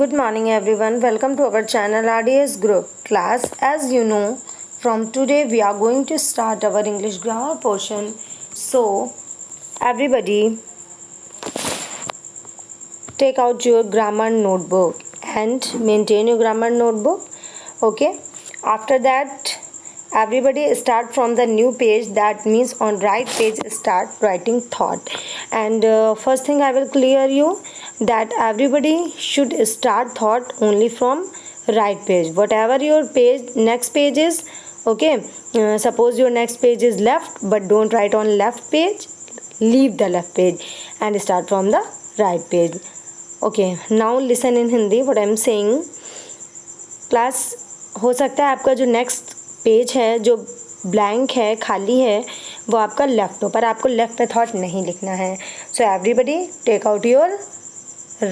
Good morning everyone. Welcome to our channel RDS Group class. As you know, from today we are going to start our English grammar portion. So, everybody take out your grammar notebook and maintain your grammar notebook. Okay? After that, everybody start from the new page, that means on right page start writing thought. And first thing I will clear you that everybody should start thought only from right page. Whatever your page next page is, okay, suppose your next page is left, but don't write on left page, leave the left page and start from the right page. Okay, now listen in Hindi what I am saying. Class हो सकता है आपका जो next page है, जो blank है, खाली है, वो आपका लेफ्ट हो, पर आपको लेफ्ट पे थॉट नहीं लिखना है. So everybody take out your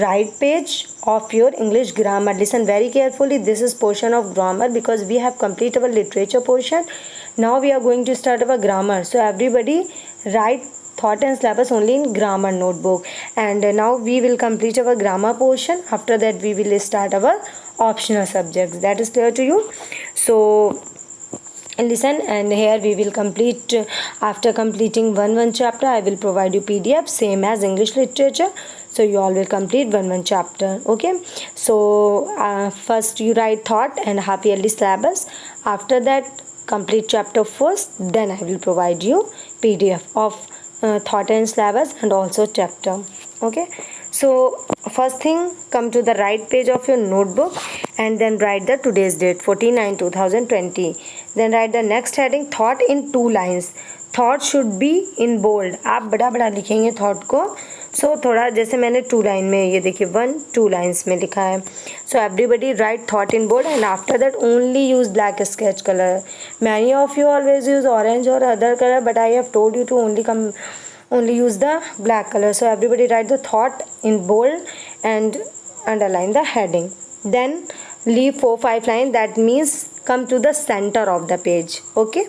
right page of your English grammar. Listen very carefully. This is portion of grammar because we have completed our literature portion. Now we are going to start our grammar. So everybody write thought and syllabus only in grammar notebook. And now we will complete our grammar portion. After that we will start our optional subjects. That is clear to you? So listen, and here we will complete. After completing one chapter, I will provide you PDF same as English literature, so you all will complete one chapter. Okay, so first you write thought and half yearly syllabus. After that complete chapter first, then I will provide you PDF of thought and syllabus and also chapter. Okay, so first thing, come to the right page of your notebook and then write the today's date 14/9/2020. Then write the next heading thought in 2 lines. Thought should be in bold. आप बड़ा बड़ा लिखेंगे thought को. सो थोड़ा जैसे मैंने 2 line में, ये देखिए 1-2 लाइन्स में लिखा है. So everybody write thought in bold and after that only use black sketch colour. Many of you always use orange और other colour, but I have told you to only use the black color. So everybody write the thought in bold and underline the heading. Then leave 4-5 lines, that means come to the center of the page. Okay,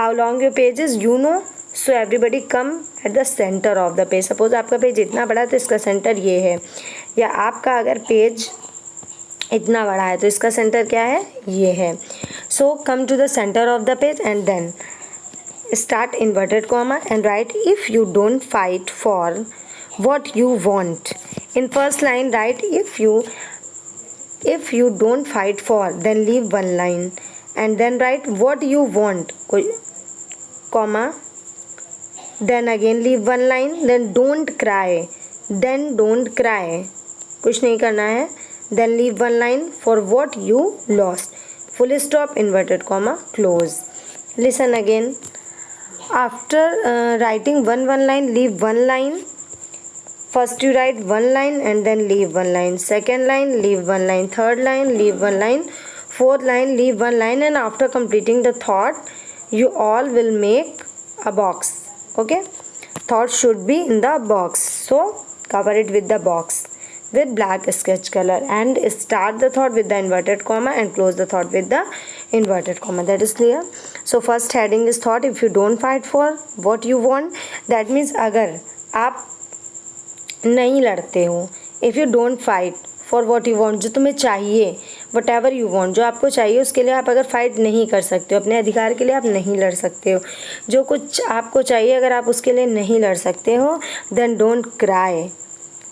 how long your page is, you know. So everybody come at the center of the page. Suppose आपका page इतना बड़ा है तो इसका centre ये है, या आपका अगर पेज इतना बड़ा है तो इसका सेंटर क्या है, ये है. So come to the center of the page and then start inverted comma and write if you don't fight for what you want. In first line write if you don't fight for, then leave one line and then write what you want, comma, then again leave one line, then don't cry, कुछ नहीं करना है, then leave one line for what you lost, full stop, inverted comma, close. Listen again. After writing one line, leave one line. First you write one line and then leave one line. Second line, leave one line. Third line, leave one line. Fourth line, leave one line. And after completing the thought, you all will make a box. Okay, thought should be in the box, so cover it with the box with black sketch color and start the thought with the inverted comma and close the thought with the inverted comma. That is clear? So first heading is thought. If you don't fight for what you want, that means अगर आप नहीं लड़ते हो, if you don't fight for what you want, जो तुम्हें चाहिए, whatever you want, जो आपको चाहिए उसके लिए आप अगर फाइट नहीं कर सकते हो, अपने अधिकार के लिए आप नहीं लड़ सकते हो, जो कुछ आपको चाहिए अगर आप उसके लिए नहीं लड़ सकते हो, then don't cry,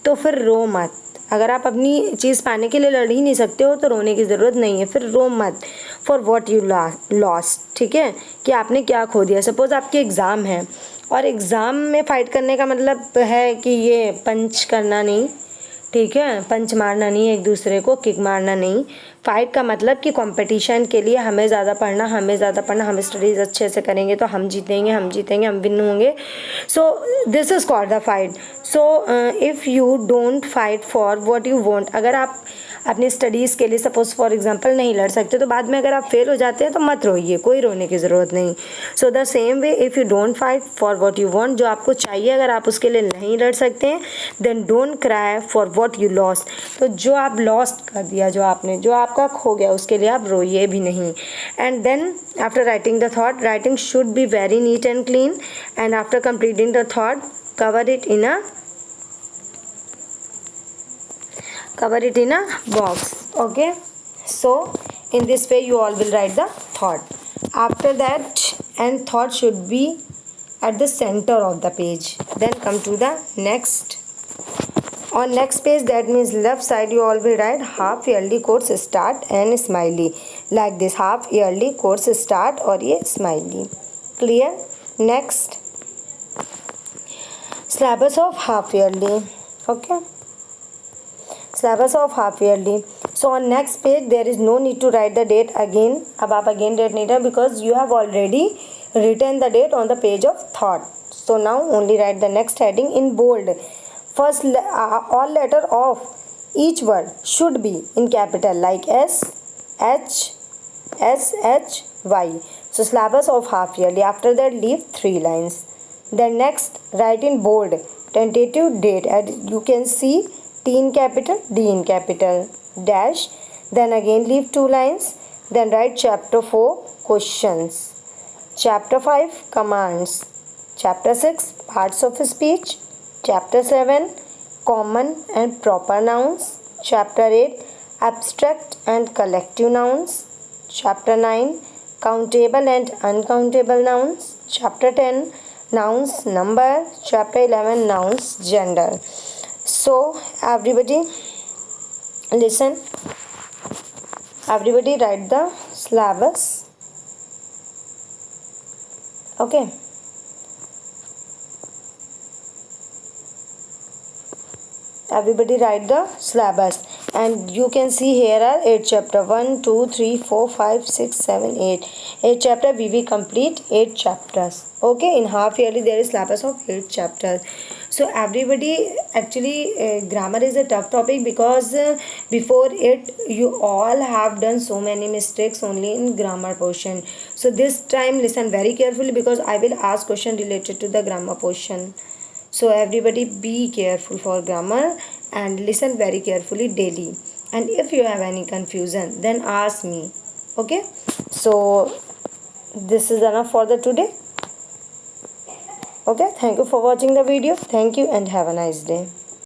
तो फिर रो मत. अगर आप अपनी चीज़ पाने के लिए लड़ ही नहीं सकते हो तो रोने की ज़रूरत नहीं है, फिर रो मत. फॉर वॉट यू लॉस्ट, ठीक है, कि आपने क्या खो दिया. सपोज़ आपके एग्ज़ाम है और एग्ज़ाम में फ़ाइट करने का मतलब है कि ये पंच करना नहीं, ठीक है, पंच मारना नहीं, एक दूसरे को किक मारना नहीं. फ़ाइट का मतलब कि कंपटीशन के लिए हमें ज़्यादा पढ़ना, हम स्टडीज़ अच्छे से करेंगे तो हम जीतेंगे, हम विन होंगे. So this is called the fight. So if you don't fight for what you want, अगर आप अपनी स्टडीज़ के लिए सपोज़ फॉर एग्जांपल नहीं लड़ सकते तो बाद में अगर आप फेल हो जाते हैं तो मत रोइए, कोई रोने की ज़रूरत नहीं. So the same way if you don't fight for what you want, जो आपको चाहिए अगर आप उसके लिए नहीं लड़ सकते हैं, then don't cry for what you lost, तो जो आप लॉस्ट कर दिया, जो आपका खो गया उसके लिए आप रोइए भी नहीं. And then after writing the thought, writing should be very neat and clean and after completing the thought, cover cover it in a box. Okay, so in this way you all will write the thought. After that, and thought should be at the center of the page. Then come to the next. On next page, that means left side, you all will write half yearly course start and smiley, like this, half yearly course start or a smiley. Clear? Next, syllabus of half yearly. Okay, syllabus of half yearly. So on next page there is no need to write the date again. अब आप again date नहीं रहे because you have already written the date on the page of thought. So now only write the next heading in bold. First, all letter of each word should be in capital, like S, H, S, H, Y. So syllabus of half yearly. After that, leave 3 lines. Then next, write in bold tentative date. And you can see T in capital, D in capital, dash. Then again leave 2 lines. Then write chapter 4 questions, chapter 5 commands, chapter 6 parts of speech, chapter 7 common and proper nouns, chapter 8 abstract and collective nouns, chapter 9 countable and uncountable nouns, chapter 10 nouns number, chapter 11 nouns gender. So everybody listen, everybody write the syllabus. Okay, everybody write the syllabus. And you can see here are 8 chapter, 1 2 3 4 5 6 7 8 chapter. We will complete 8 chapters. Okay, in half yearly there is syllabus of 8 chapters. So everybody, actually grammar is a tough topic because before it you all have done so many mistakes only in grammar portion. So this time listen very carefully because I will ask question related to the grammar portion. So everybody be careful for grammar and listen very carefully daily. And if you have any confusion, then ask me. Okay. So this is enough for the today. Okay. Thank you for watching the video. Thank you and have a nice day.